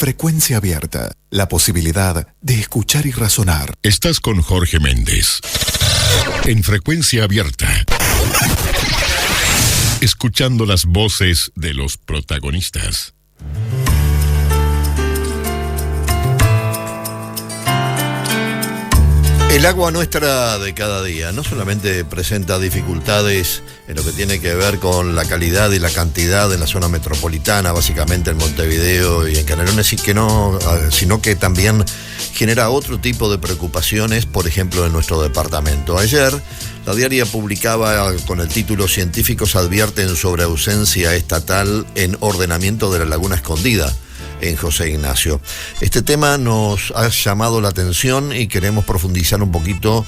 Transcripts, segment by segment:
Frecuencia Abierta, la posibilidad de escuchar y razonar. Estás con Jorge Méndez en Frecuencia Abierta, escuchando las voces de los protagonistas. El agua nuestra de cada día no solamente presenta dificultades en lo que tiene que ver con la calidad y la cantidad en la zona metropolitana, básicamente en Montevideo y en Canelones, sino que también genera otro tipo de preocupaciones, por ejemplo, en nuestro departamento. Ayer, la diaria publicaba con el título "Científicos advierten sobre ausencia estatal en ordenamiento de la Laguna Escondida", en José Ignacio. Este tema nos ha llamado la atención y queremos profundizar un poquito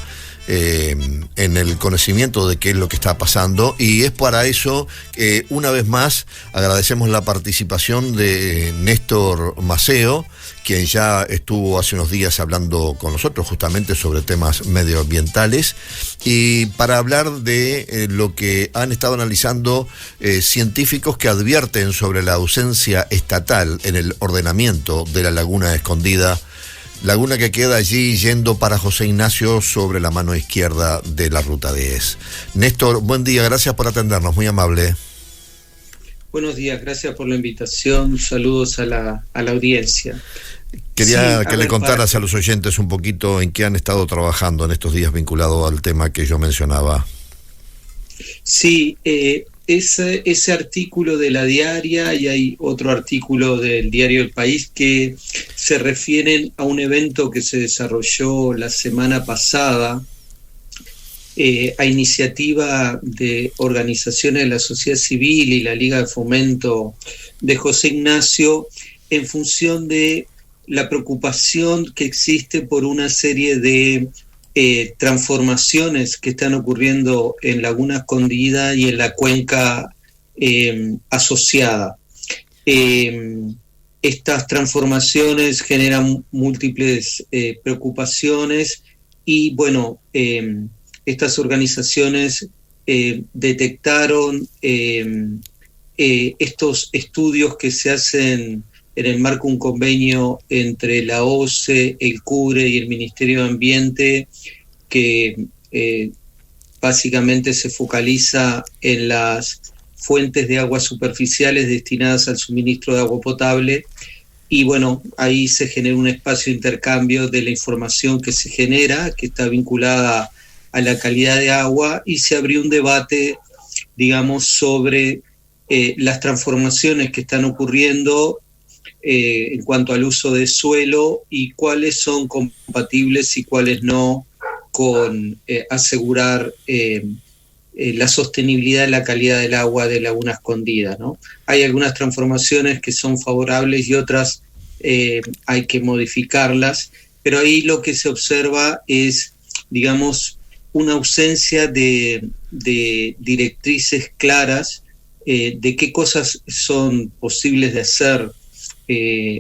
en el conocimiento de qué es lo que está pasando, y es para eso que una vez más agradecemos la participación de Néstor Maceo, quien ya estuvo hace unos días hablando con nosotros justamente sobre temas medioambientales, y para hablar de lo que han estado analizando científicos que advierten sobre la ausencia estatal en el ordenamiento de la Laguna Escondida, laguna que queda allí yendo para José Ignacio sobre la mano izquierda de la Ruta 10. Néstor, buen día, gracias por atendernos, muy amable. Buenos días, gracias por la invitación, saludos a la audiencia. Quería que le contaras a los oyentes un poquito en qué han estado trabajando en estos días vinculado al tema que yo mencionaba. Sí, ese artículo de la diaria, y hay otro artículo del diario El País que se refieren a un evento que se desarrolló la semana pasada a iniciativa de organizaciones de la sociedad civil y la Liga de Fomento de José Ignacio, en función de la preocupación que existe por una serie de transformaciones que están ocurriendo en Laguna Escondida y en la cuenca asociada. Estas transformaciones generan múltiples preocupaciones y, bueno, estas organizaciones detectaron estos estudios que se hacen en el marco de un convenio entre la OCE, el CURE y el Ministerio de Ambiente, que básicamente se focaliza en las fuentes de aguas superficiales destinadas al suministro de agua potable. Y bueno, ahí se genera un espacio de intercambio de la información que se genera, que está vinculada a la calidad de agua, y se abrió un debate, digamos, sobre las transformaciones que están ocurriendo en cuanto al uso de suelo y cuáles son compatibles y cuáles no con asegurar la sostenibilidad de la calidad del agua de Laguna Escondida, ¿no? Hay algunas transformaciones que son favorables y otras hay que modificarlas, pero ahí lo que se observa es, digamos, una ausencia de directrices claras de qué cosas son posibles de hacer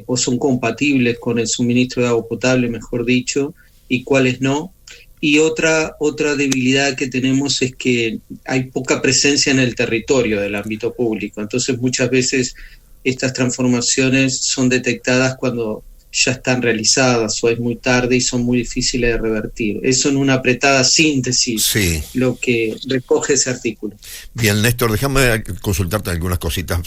o son compatibles con el suministro de agua potable, mejor dicho, y cuáles no. Y otra debilidad que tenemos es que hay poca presencia en el territorio del ámbito público. Entonces muchas veces estas transformaciones son detectadas cuando ya están realizadas o es muy tarde y son muy difíciles de revertir. Eso en una apretada síntesis, sí, lo que recoge ese artículo. Bien, Néstor, déjame consultarte algunas cositas.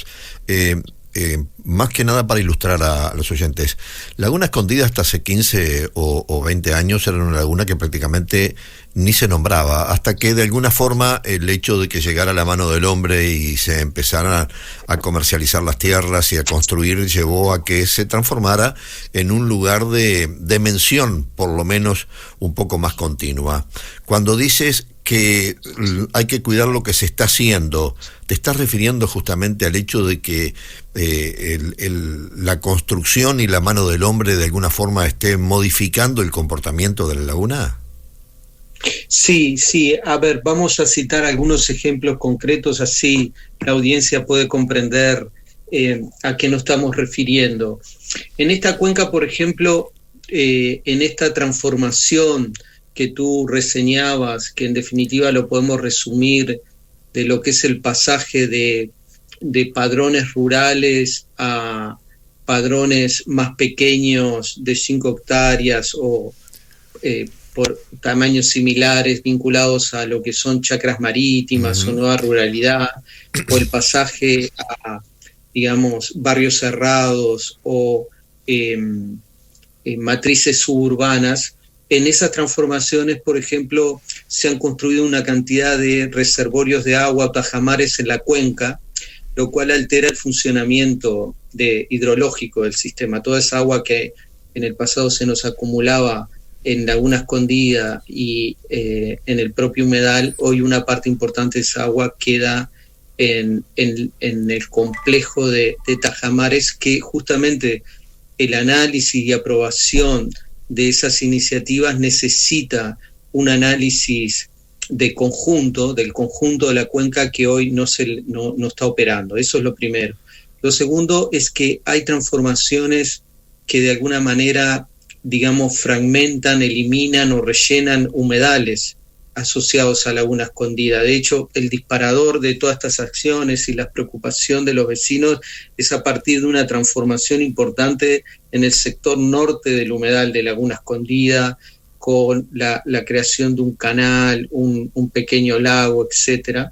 Más que nada para ilustrar a los oyentes. Laguna Escondida hasta hace 15 o 20 años era una laguna que prácticamente ni se nombraba, hasta que de alguna forma el hecho de que llegara la mano del hombre y se empezaran a comercializar las tierras y a construir llevó a que se transformara en un lugar de mención, por lo menos un poco más continua. Cuando dices que hay que cuidar lo que se está haciendo, ¿te estás refiriendo justamente al hecho de que la construcción y la mano del hombre de alguna forma esté modificando el comportamiento de la laguna? Sí, a ver, vamos a citar algunos ejemplos concretos, así la audiencia puede comprender a qué nos estamos refiriendo. En esta cuenca, por ejemplo, en esta transformación que tú reseñabas, que en definitiva lo podemos resumir de lo que es el pasaje de padrones rurales a padrones más pequeños de 5 hectáreas o por tamaños similares vinculados a lo que son chacras marítimas o nueva ruralidad, o el pasaje a, digamos, barrios cerrados o matrices suburbanas. En esas transformaciones, por ejemplo, se han construido una cantidad de reservorios de agua, tajamares en la cuenca, lo cual altera el funcionamiento hidrológico del sistema. Toda esa agua que en el pasado se nos acumulaba en Laguna Escondida y en el propio humedal, hoy una parte importante de esa agua queda en el complejo de tajamares, que justamente el análisis y aprobación de esas iniciativas necesita un análisis del conjunto de la cuenca que hoy no está operando. Eso es lo primero. Lo segundo es que hay transformaciones que de alguna manera, digamos, fragmentan, eliminan o rellenan humedales asociados a Laguna Escondida. De hecho, el disparador de todas estas acciones y la preocupación de los vecinos es a partir de una transformación importante en el sector norte del humedal de Laguna Escondida, con la creación de un canal, un pequeño lago, etcétera.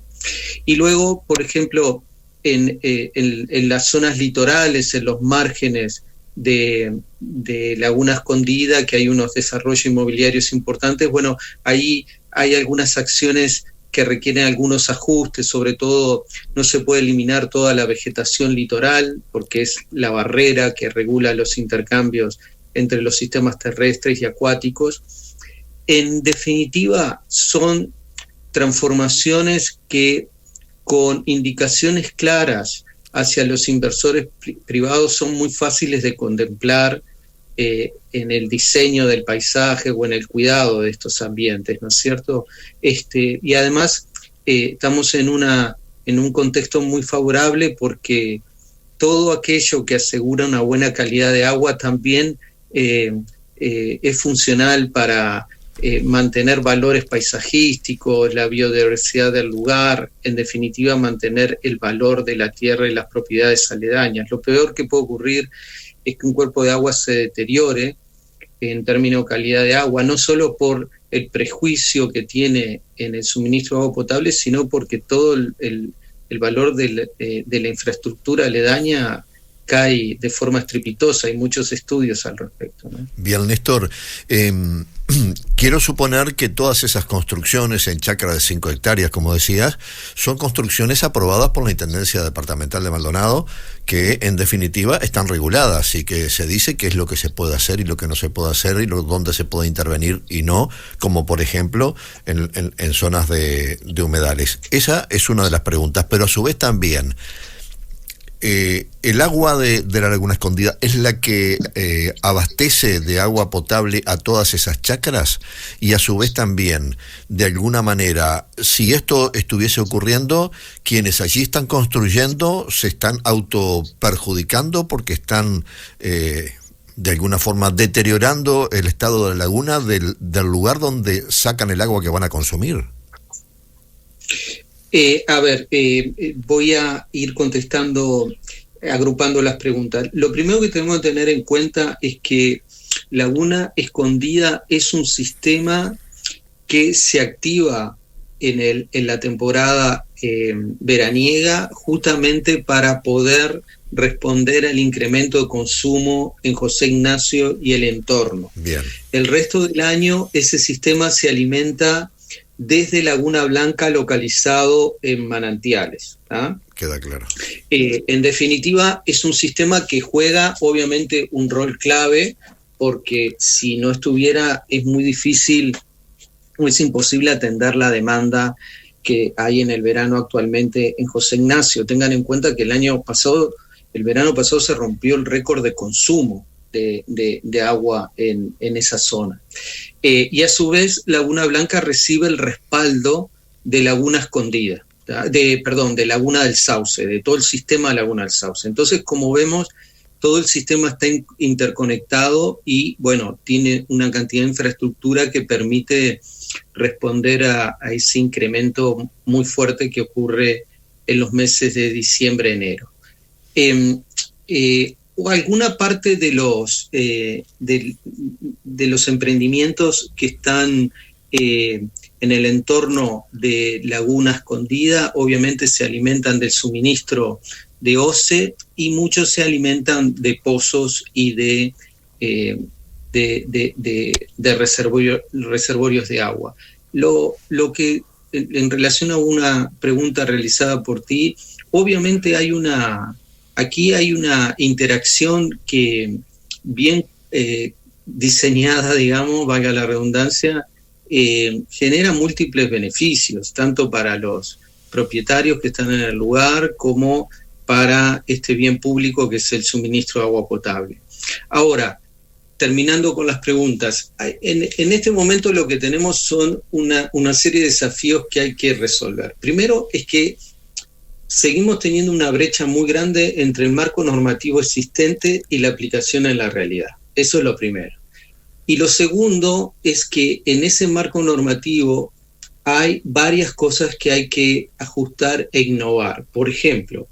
Y luego, por ejemplo, en las zonas litorales, en los márgenes de Laguna Escondida, que hay unos desarrollos inmobiliarios importantes, bueno, ahí hay algunas acciones que requieren algunos ajustes. Sobre todo no se puede eliminar toda la vegetación litoral, porque es la barrera que regula los intercambios entre los sistemas terrestres y acuáticos. En definitiva, son transformaciones que, con indicaciones claras hacia los inversores privados, son muy fáciles de contemplar en el diseño del paisaje o en el cuidado de estos ambientes, ¿no es cierto? Y además estamos en un contexto muy favorable, porque todo aquello que asegura una buena calidad de agua también es funcional para mantener valores paisajísticos, la biodiversidad del lugar, en definitiva mantener el valor de la tierra y las propiedades aledañas. Lo peor que puede ocurrir es que un cuerpo de agua se deteriore en términos de calidad de agua, no solo por el prejuicio que tiene en el suministro de agua potable, sino porque todo el valor de la infraestructura aledaña cae de forma estrepitosa. Hay muchos estudios al respecto, ¿no? Bien, Néstor, quiero suponer que todas esas construcciones en chacra de 5 hectáreas, como decías, son construcciones aprobadas por la Intendencia Departamental de Maldonado, que en definitiva están reguladas y que se dice qué es lo que se puede hacer y lo que no se puede hacer y dónde se puede intervenir y no, como por ejemplo en zonas de humedales. Esa es una de las preguntas, pero a su vez también, el agua de la Laguna Escondida es la que abastece de agua potable a todas esas chacras, y a su vez también, de alguna manera, si esto estuviese ocurriendo, quienes allí están construyendo se están autoperjudicando porque están de alguna forma deteriorando el estado de la laguna del lugar donde sacan el agua que van a consumir. Voy a ir contestando, agrupando las preguntas. Lo primero que tenemos que tener en cuenta es que Laguna Escondida es un sistema que se activa en la temporada veraniega, justamente para poder responder al incremento de consumo en José Ignacio y el entorno. Bien. El resto del año ese sistema se alimenta desde Laguna Blanca, localizado en manantiales. Queda claro. En definitiva, es un sistema que juega obviamente un rol clave, porque si no estuviera es muy difícil o es imposible atender la demanda que hay en el verano actualmente en José Ignacio. Tengan en cuenta que el verano pasado se rompió el récord de consumo de agua en esa zona. Y a su vez Laguna Blanca recibe el respaldo de Laguna Escondida, de Laguna del Sauce, de todo el sistema de Laguna del Sauce. Entonces, como vemos, todo el sistema está interconectado y, bueno, tiene una cantidad de infraestructura que permite responder a ese incremento muy fuerte que ocurre en los meses de diciembre, enero. alguna parte de los emprendimientos que están en el entorno de Laguna Escondida, obviamente se alimentan del suministro de OCE y muchos se alimentan de pozos y de reservorios de agua. Lo que en relación a una pregunta realizada por ti, obviamente aquí hay una interacción que bien diseñada, digamos, valga la redundancia, genera múltiples beneficios, tanto para los propietarios que están en el lugar como para este bien público que es el suministro de agua potable. Ahora, terminando con las preguntas, en este momento lo que tenemos son una serie de desafíos que hay que resolver. Primero es que seguimos teniendo una brecha muy grande entre el marco normativo existente y la aplicación en la realidad. Eso es lo primero. Y lo segundo es que en ese marco normativo hay varias cosas que hay que ajustar e innovar. Por ejemplo,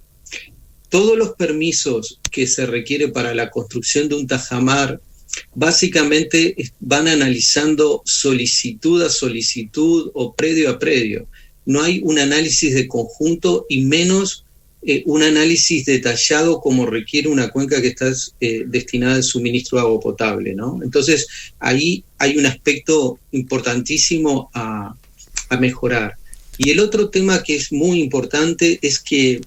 todos los permisos que se requiere para la construcción de un tajamar básicamente van analizando solicitud a solicitud o predio a predio. No hay un análisis de conjunto y menos un análisis detallado como requiere una cuenca que está destinada al suministro de agua potable, ¿no? Entonces, ahí hay un aspecto importantísimo a mejorar. Y el otro tema que es muy importante es que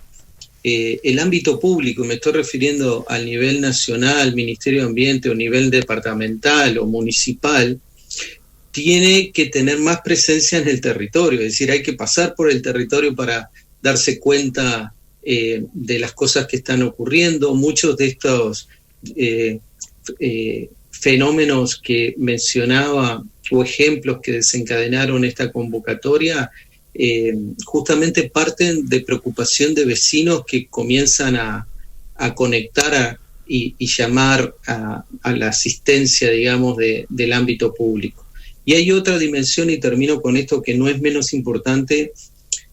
el ámbito público, me estoy refiriendo al nivel nacional, Ministerio de Ambiente, o nivel departamental o municipal, tiene que tener más presencia en el territorio, es decir, hay que pasar por el territorio para darse cuenta de las cosas que están ocurriendo. Muchos de estos fenómenos que mencionaba o ejemplos que desencadenaron esta convocatoria justamente parten de preocupación de vecinos que comienzan a conectar y llamar a la asistencia, digamos, del ámbito público. Y hay otra dimensión, y termino con esto, que no es menos importante,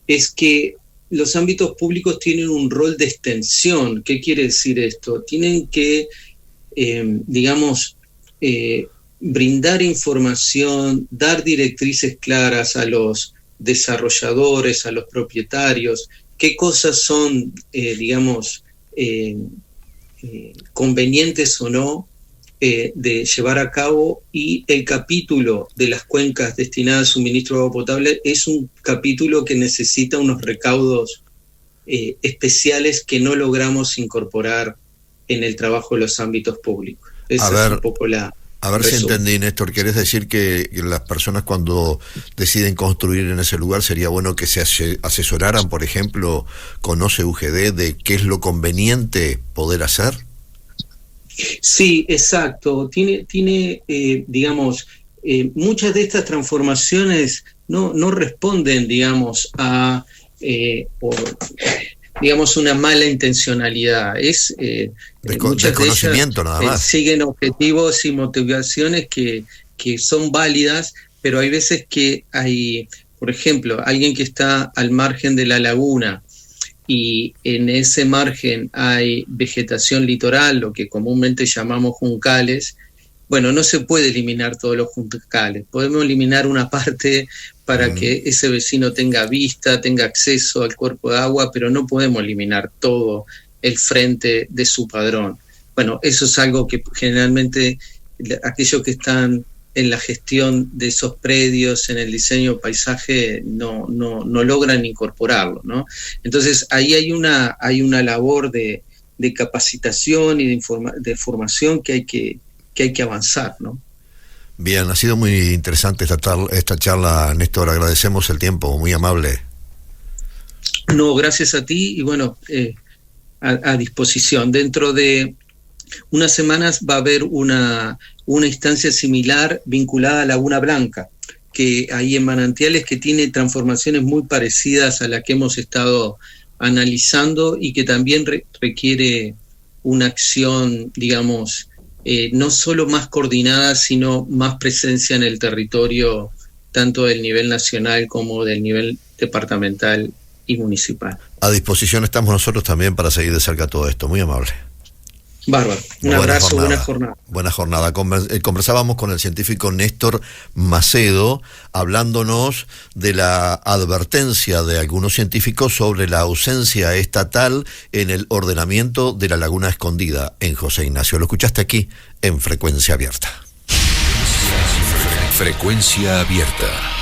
es que los ámbitos públicos tienen un rol de extensión. ¿Qué quiere decir esto? Tienen que, brindar información, dar directrices claras a los desarrolladores, a los propietarios, qué cosas son, convenientes o no de llevar a cabo, y el capítulo de las cuencas destinadas al suministro de agua potable es un capítulo que necesita unos recaudos especiales que no logramos incorporar en el trabajo de los ámbitos públicos. Esa es un poco la... A ver si entendí, Néstor, ¿querés decir que las personas cuando deciden construir en ese lugar sería bueno que se asesoraran, por ejemplo, con OCE-UGD de qué es lo conveniente poder hacer? Sí, exacto. Tiene muchas de estas transformaciones no responden, digamos, a una mala intencionalidad. Es desconocimiento nada más. Siguen objetivos y motivaciones que son válidas, pero hay veces que hay, por ejemplo, alguien que está al margen de la laguna y en ese margen hay vegetación litoral, lo que comúnmente llamamos juncales. Bueno, no se puede eliminar todos los juncales, podemos eliminar una parte para que ese vecino tenga vista, tenga acceso al cuerpo de agua, pero no podemos eliminar todo el frente de su padrón. Bueno, eso es algo que generalmente aquellos que están en la gestión de esos predios, en el diseño paisaje, no logran incorporarlo, ¿no? Entonces ahí hay una labor de capacitación y de formación que hay que avanzar, ¿no? Bien, ha sido muy interesante esta charla, Néstor, agradecemos el tiempo, muy amable. No, gracias a ti, y bueno, a disposición. Dentro de unas semanas va a haber una instancia similar vinculada a Laguna Blanca, que ahí en Manantiales, que tiene transformaciones muy parecidas a las que hemos estado analizando y que también requiere una acción, digamos, no solo más coordinada, sino más presencia en el territorio, tanto del nivel nacional como del nivel departamental y municipal. A disposición estamos nosotros también para seguir de cerca todo esto. Muy amable. Bárbaro. Un abrazo, buena jornada. Buena jornada. Conversábamos con el científico Néstor Macedo, hablándonos de la advertencia de algunos científicos sobre la ausencia estatal en el ordenamiento de la Laguna Escondida en José Ignacio. Lo escuchaste aquí en Frecuencia Abierta. Frecuencia Abierta.